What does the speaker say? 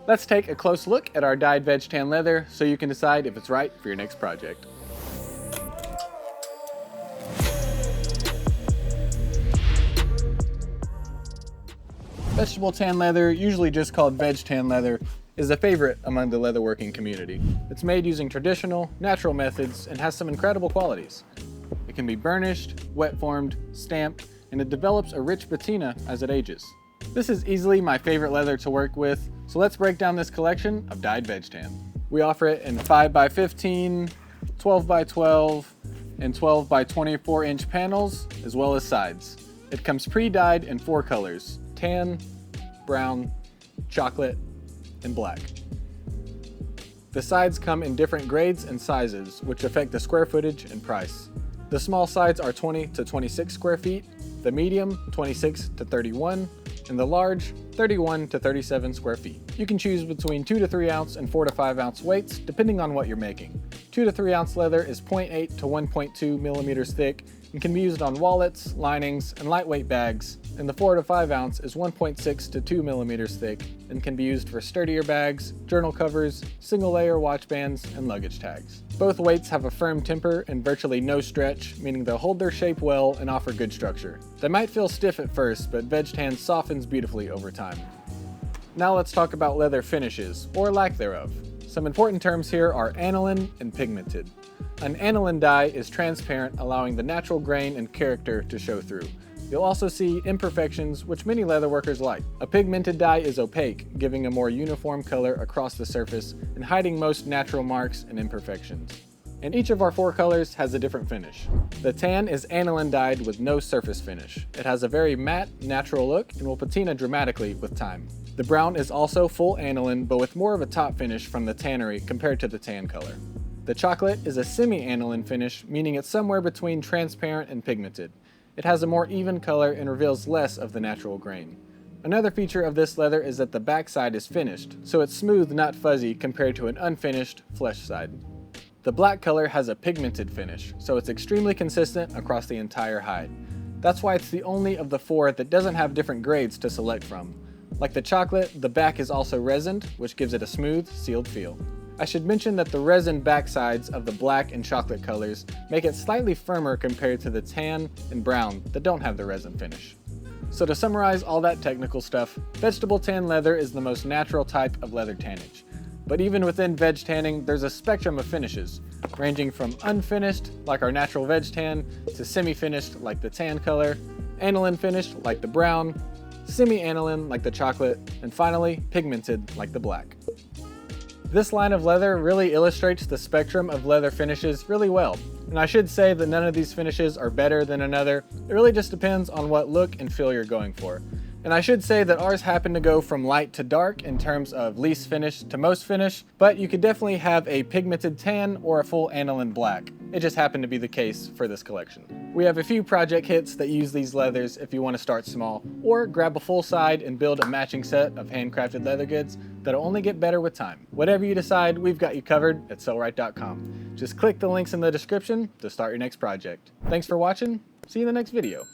Let's take a close look at our dyed veg tan leather so you can decide if it's right for your next project. Vegetable tan leather, usually just called veg tan leather, is a favorite among the leatherworking community. It's made using traditional, natural methods and has some incredible qualities. It can be burnished, wet formed, stamped, and it develops a rich patina as it ages. This is easily my favorite leather to work with, so let's break down this collection of dyed veg tan. We offer it in 5x15, 12x12, and 12x24-inch panels, as well as sides. It comes pre-dyed in 4 colors: tan, brown, chocolate, and black. The sides come in different grades and sizes, which affect the square footage and price. The small sides are 20 to 26 square feet, the medium 26 to 31, and the large 31 to 37 square feet. You can choose between 2 to 3 ounce and 4 to 5 ounce weights, depending on what you're making. 2 to 3 ounce leather is 0.8 to 1.2 millimeters thick and can be used on wallets, linings, and lightweight bags, and the 4 to 5 ounce is 1.6 to 2 millimeters thick and can be used for sturdier bags, journal covers, single layer watch bands, and luggage tags. Both weights have a firm temper and virtually no stretch, meaning they'll hold their shape well and offer good structure. They might feel stiff at first, but veg tan softens beautifully over time. Now let's talk about leather finishes, or lack thereof. Some important terms here are aniline and pigmented. An aniline dye is transparent, allowing the natural grain and character to show through. You'll also see imperfections, which many leatherworkers like. A pigmented dye is opaque, giving a more uniform color across the surface and hiding most natural marks and imperfections. And each of our 4 colors has a different finish. The tan is aniline dyed with no surface finish. It has a very matte, natural look and will patina dramatically with time. The brown is also full aniline, but with more of a top finish from the tannery compared to the tan color. The chocolate is a semi-aniline finish, meaning it's somewhere between transparent and pigmented. It has a more even color and reveals less of the natural grain. Another feature of this leather is that the backside is finished, so it's smooth, not fuzzy, compared to an unfinished flesh side. The black color has a pigmented finish, so it's extremely consistent across the entire hide. That's why it's the only of the 4 that doesn't have different grades to select from. Like the chocolate, the back is also resined, which gives it a smooth, sealed feel. I should mention that the resin backsides of the black and chocolate colors make it slightly firmer compared to the tan and brown that don't have the resin finish. So to summarize all that technical stuff, vegetable tan leather is the most natural type of leather tannage. But even within veg tanning, there's a spectrum of finishes, ranging from unfinished, like our natural veg tan, to semi-finished, like the tan color, aniline finished, like the brown, semi-aniline, like the chocolate, and finally, pigmented, like the black. This line of leather really illustrates the spectrum of leather finishes really well. And I should say that none of these finishes are better than another. It really just depends on what look and feel you're going for. And I should say that ours happen to go from light to dark in terms of least finish to most finish, but you could definitely have a pigmented tan or a full aniline black. It just happened to be the case for this collection. We have a few project kits that use these leathers if you want to start small, or grab a full side and build a matching set of handcrafted leather goods that'll only get better with time. Whatever you decide, we've got you covered at Sailrite.com. Just click the links in the description to start your next project. Thanks for watching. See you in the next video.